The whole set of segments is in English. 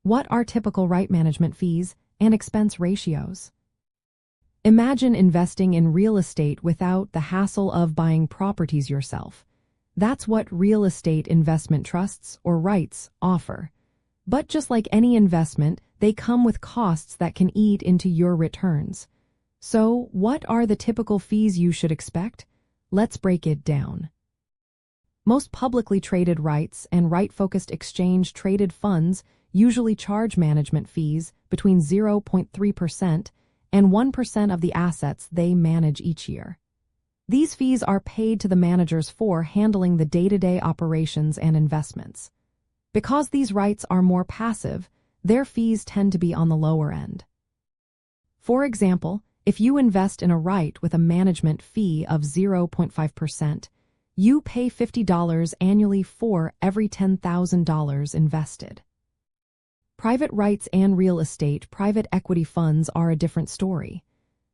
What are typical REIT management fees and expense ratios? Imagine investing in real estate without the hassle of buying properties yourself. That's what real estate investment trusts, or REITs, offer. But just like any investment, they come with costs that can eat into your returns. So, what are the typical fees you should expect? Let's break it down. Most publicly traded REITs and REIT-focused exchange-traded funds usually charge management fees between 0.3% and 1% of the assets they manage each year. These fees are paid to the managers for handling the day-to-day operations and investments. Because these REITs are more passive, their fees tend to be on the lower end. For example, if you invest in a REIT with a management fee of 0.5%, you pay $50 annually for every $10,000 invested. Private REITs and real estate private equity funds are a different story.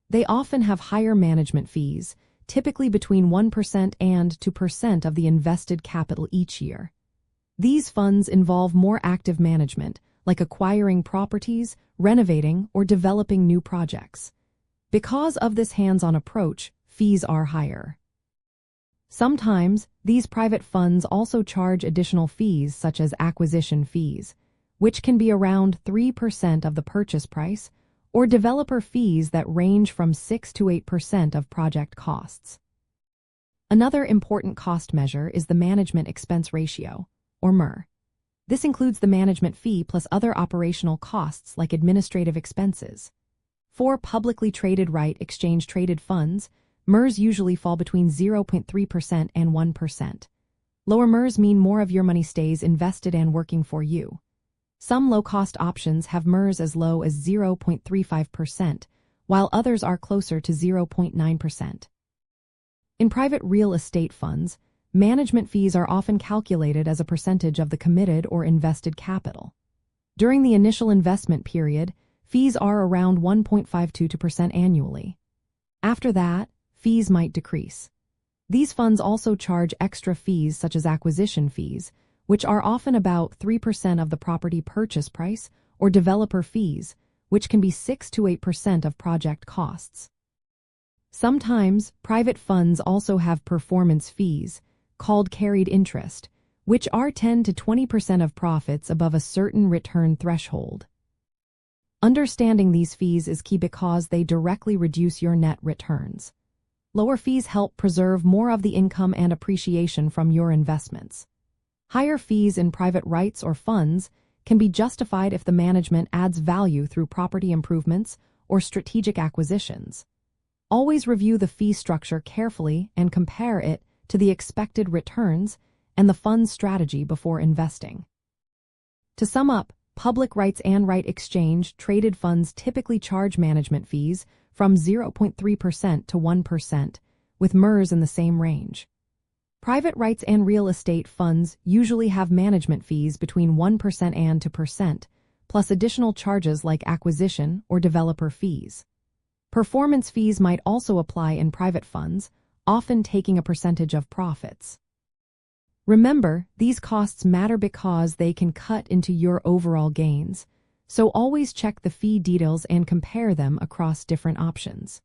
They often have higher management fees, typically between 1% and 2% of the invested capital each year. These funds involve more active management, like acquiring properties, renovating, or developing new projects. Because of this hands-on approach, fees are higher. Sometimes, these private funds also charge additional fees such as acquisition fees, which can be around 3% of the purchase price, or developer fees that range from 6 to 8% of project costs. Another important cost measure is the management expense ratio, or MER. This includes the management fee plus other operational costs like administrative expenses. For publicly traded REIT exchange-traded funds, MERs usually fall between 0.3% and 1%. Lower MERs mean more of your money stays invested and working for you. Some low-cost options have MERs as low as 0.35%, while others are closer to 0.9%. In private real estate funds, management fees are often calculated as a percentage of the committed or invested capital. During the initial investment period, fees are around 1.522% annually. After that, fees might decrease. These funds also charge extra fees such as acquisition fees, which are often about 3% of the property purchase price, or developer fees, which can be 6 to 8% of project costs. Sometimes, private funds also have performance fees, called carried interest, which are 10 to 20% of profits above a certain return threshold. Understanding these fees is key because they directly reduce your net returns. Lower fees help preserve more of the income and appreciation from your investments. Higher fees in private REITs or funds can be justified if the management adds value through property improvements or strategic acquisitions. Always review the fee structure carefully and compare it to the expected returns and the fund's strategy before investing. To sum up, public REITs and REIT exchange-traded funds typically charge management fees from 0.3% to 1%, with MERs in the same range. Private REITs and real estate funds usually have management fees between 1% and 2%, plus additional charges like acquisition or developer fees. Performance fees might also apply in private funds, often taking a percentage of profits. Remember, these costs matter because they can cut into your overall gains, so always check the fee details and compare them across different options.